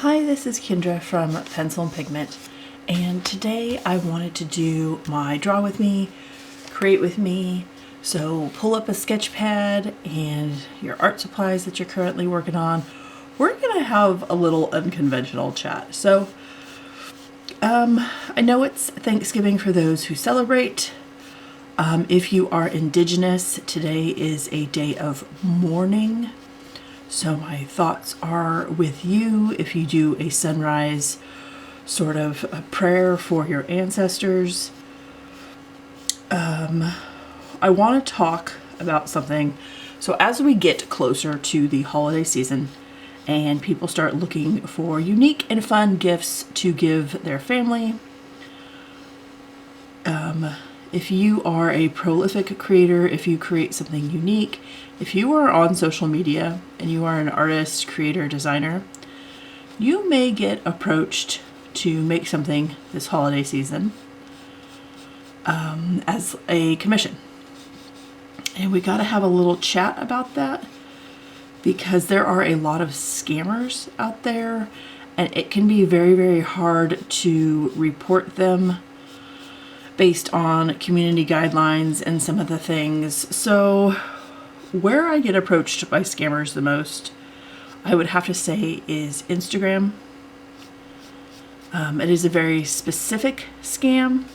Hi, this is Kendra from Pencil and Pigment, and today I wanted to do my draw with me, create with me. So pull up a sketch pad and your art supplies that you're currently working on. We're gonna have a little unconventional chat. So I know it's Thanksgiving for those who celebrate. If you are Indigenous, today is a day of mourning. So my thoughts are with you if you do a sunrise sort of a prayer for your ancestors. I want to talk about something. So as we get closer to the holiday season and people start looking for unique and fun gifts to give their family, if you are a prolific creator, if you create something unique, if you are on social media and you are an artist, creator, designer, you may get approached to make something this holiday season as a commission. And we got to have a little chat about that because there are a lot of scammers out there and it can be very, very hard to report them based on community guidelines and some of the things. So where I get approached by scammers the most, I would have to say, is Instagram. It is a very specific scam,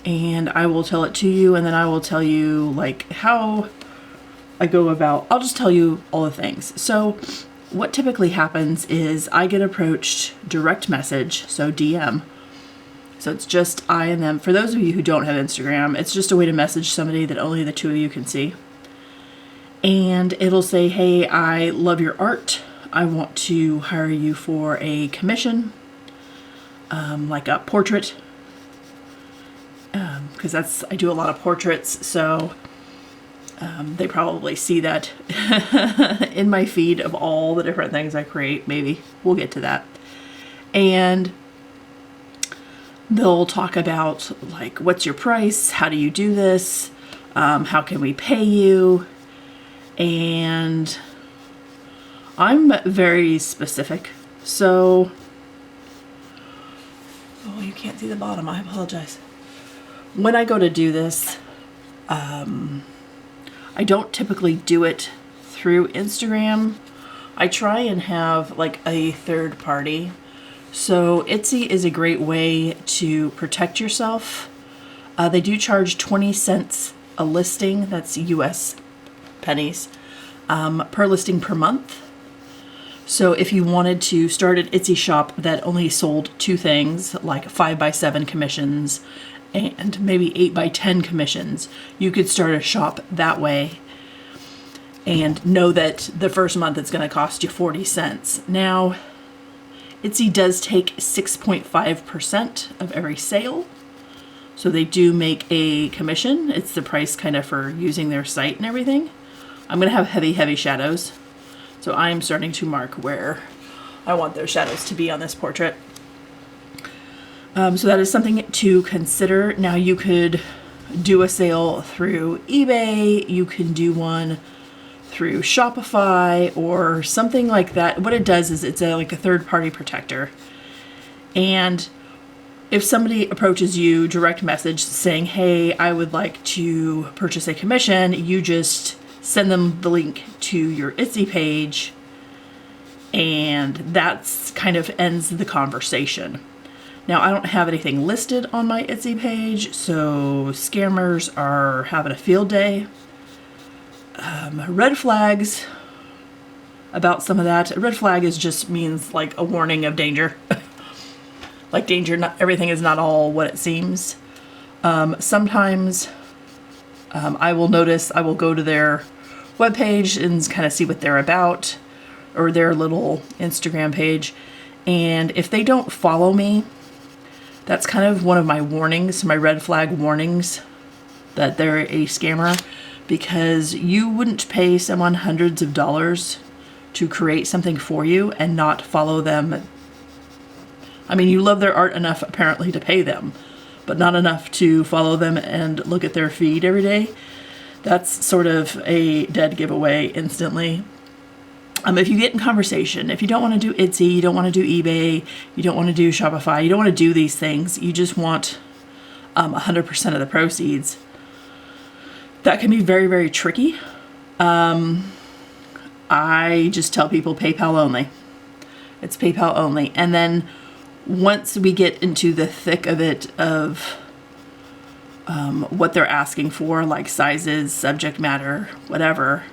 and I will tell it to you, and then I will tell you like how I go about, I'll just tell you all the things. So what typically happens is I get approached direct message, so DM. So it's just I and them. For those of you who don't have Instagram, it's just a way to message somebody that only the two of you can see. And it'll say, hey, I love your art. I want to hire you for a commission, like a portrait. Because I do a lot of portraits, so they probably see that in my feed of all the different things I create. Maybe we'll get to that. And they'll talk about like, what's your price? How do you do this? How can we pay you? And I'm very specific. So, oh, you can't see the bottom. I apologize. When I go to do this, I don't typically do it through Instagram. I try and have like a third party. So Etsy is a great way to protect yourself. They do charge 20 cents a listing, that's US pennies, per listing per month. So if you wanted to start an Etsy shop that only sold two things, like 5x7 commissions and maybe 8x10 commissions, you could start a shop that way and know that the first month it's going to cost you 40 cents. Now, Etsy does take 6.5% of every sale. So they do make a commission. It's the price kind of for using their site and everything. I'm going to have heavy, heavy shadows. So I'm starting to mark where I want those shadows to be on this portrait. So that is something to consider. Now you could do a sale through eBay. You can do one through Shopify or something like that. What it does is it's like a third-party protector. And if somebody approaches you direct message saying, hey, I would like to purchase a commission, you just send them the link to your Etsy page, and that's kind of ends the conversation. Now, I don't have anything listed on my Etsy page, so scammers are having a field day. Red flags about some of that. A red flag just means like a warning of danger. Like danger, not everything is not all what it seems. Sometimes I will notice, I will go to their webpage and kind of see what they're about, or their little Instagram page. And if they don't follow me, that's kind of one of my warnings, my red flag warnings that they're a scammer. Because you wouldn't pay someone hundreds of dollars to create something for you and not follow them. I mean, you love their art enough apparently to pay them, but not enough to follow them and look at their feed every day. That's sort of a dead giveaway instantly. If you get in conversation, if you don't want to do Etsy, you don't want to do eBay, you don't want to do Shopify, you don't want to do these things, you just want 100% of the proceeds, that can be very, very tricky. I just tell people PayPal only. It's PayPal only. And then once we get into the thick of it, of what they're asking for, like sizes, subject matter, whatever,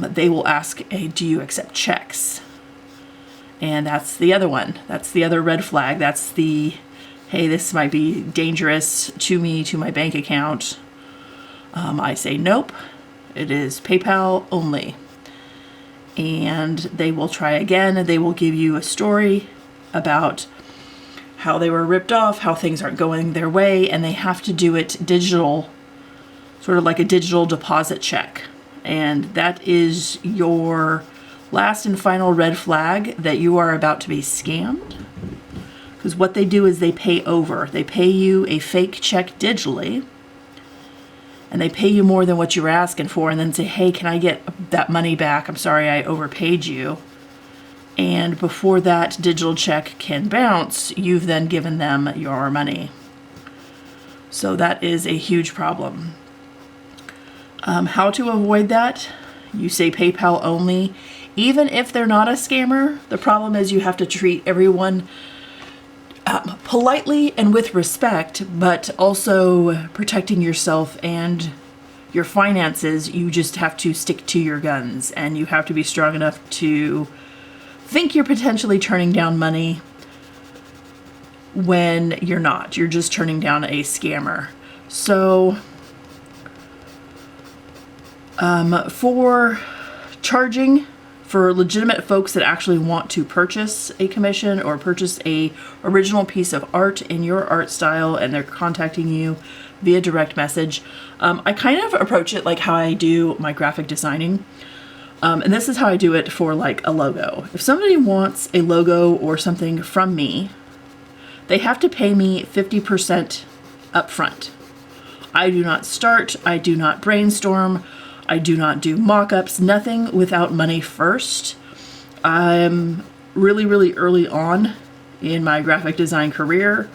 they will ask, do you accept checks? And that's the other one. That's the other red flag. That's the, hey, this might be dangerous to me, to my bank account. I say, nope, it is PayPal only. And they will try again. They will give you a story about how they were ripped off, how things aren't going their way, and they have to do it digital, sort of like a digital deposit check. And that is your last and final red flag that you are about to be scammed. Because what they do is they pay over. They pay you a fake check digitally, and they pay you more than what you were asking for, and then say, hey, can I get that money back? I'm sorry, I overpaid you. And before that digital check can bounce, you've then given them your money. So that is a huge problem. How to avoid that? You say PayPal only. Even if they're not a scammer, the problem is you have to treat everyone politely and with respect, but also protecting yourself and your finances. You just have to stick to your guns, and you have to be strong enough to think you're potentially turning down money when you're not. You're just turning down a scammer. So for charging for legitimate folks that actually want to purchase a commission or purchase a original piece of art in your art style, and they're contacting you via direct message, I kind of approach it like how I do my graphic designing. And this is how I do it for like a logo. If somebody wants a logo or something from me, they have to pay me 50% upfront. I do not start, I do not brainstorm, I do not do mock-ups, nothing without money first. I'm really, really early on in my graphic design career.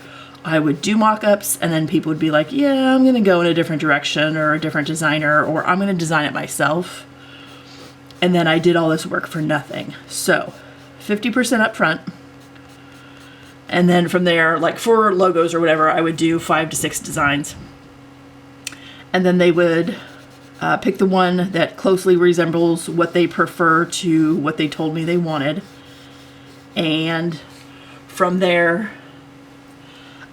I would do mock-ups, and then people would be like, yeah, I'm going to go in a different direction, or a different designer, or I'm going to design it myself. And then I did all this work for nothing. So 50% upfront. And then from there, like for logos or whatever, I would do 5 to 6 designs. And then they would pick the one that closely resembles what they prefer to what they told me they wanted. And from there,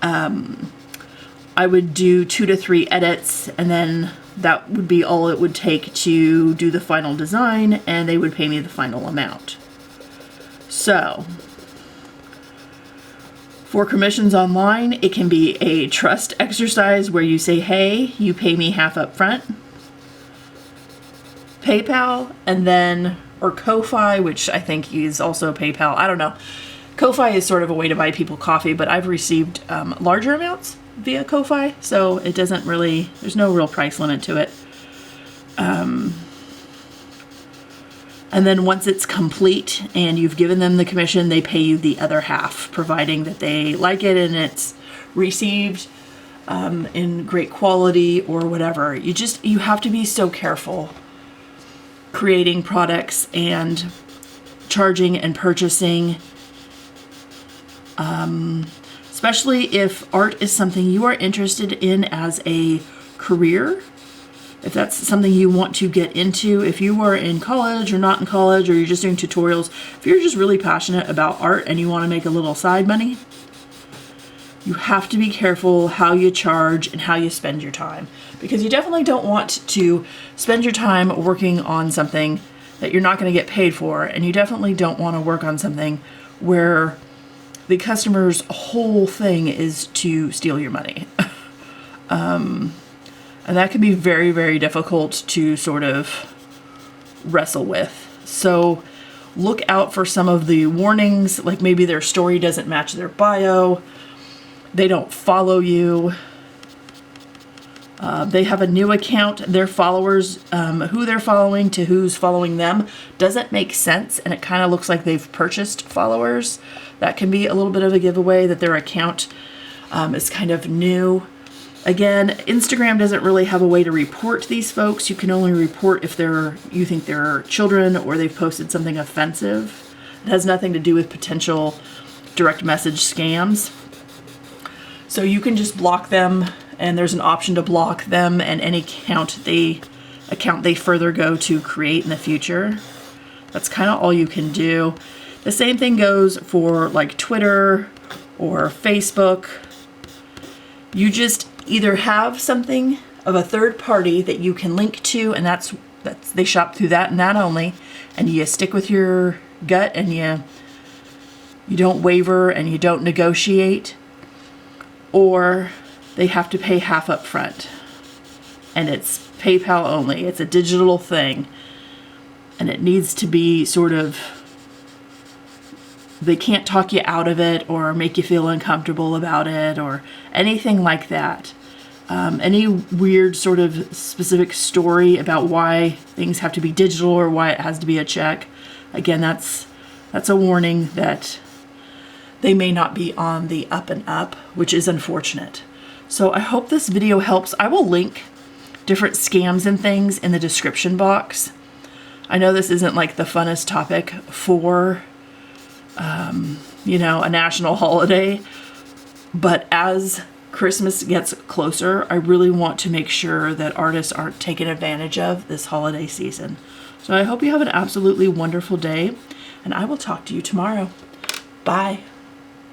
I would do 2 to 3 edits, and then that would be all it would take to do the final design, and they would pay me the final amount. So for commissions online, it can be a trust exercise where you say, hey, you pay me half up front. PayPal, and then, or Ko-Fi, which I think is also PayPal. I don't know. Ko-Fi is sort of a way to buy people coffee, but I've received larger amounts via Ko-Fi, so it doesn't really, there's no real price limit to it. And then once it's complete and you've given them the commission, they pay you the other half, providing that they like it and it's received in great quality or whatever. You have to be so careful creating products and charging and purchasing, especially if art is something you are interested in as a career. If that's something you want to get into, if you are in college or not in college, or you're just doing tutorials, if you're just really passionate about art and you want to make a little side money, you have to be careful how you charge and how you spend your time, because you definitely don't want to spend your time working on something that you're not going to get paid for, and you definitely don't want to work on something where the customer's whole thing is to steal your money. And that can be very, very difficult to sort of wrestle with. So look out for some of the warnings, like maybe their story doesn't match their bio, they don't follow you. They have a new account. Their followers, who they're following to who's following them, doesn't make sense, and it kind of looks like they've purchased followers. That can be a little bit of a giveaway that their account is kind of new. Again, Instagram doesn't really have a way to report these folks. You can only report if you think they're children or they've posted something offensive. It has nothing to do with potential direct message scams. So you can just block them, and there's an option to block them and any account they further go to create in the future. That's kind of all you can do. The same thing goes for like Twitter or Facebook. You just either have something of a third party that you can link to, and that's they shop through that and that only, and you stick with your gut, and you don't waver and you don't negotiate, or they have to pay half up front, and it's PayPal only. It's a digital thing, and it needs to be sort of, they can't talk you out of it or make you feel uncomfortable about it or anything like that. Any weird sort of specific story about why things have to be digital or why it has to be a check, again, that's a warning that they may not be on the up and up, which is unfortunate. So I hope this video helps. I will link different scams and things in the description box. I know this isn't like the funnest topic for, a national holiday, but as Christmas gets closer, I really want to make sure that artists aren't taken advantage of this holiday season. So I hope you have an absolutely wonderful day, and I will talk to you tomorrow. Bye.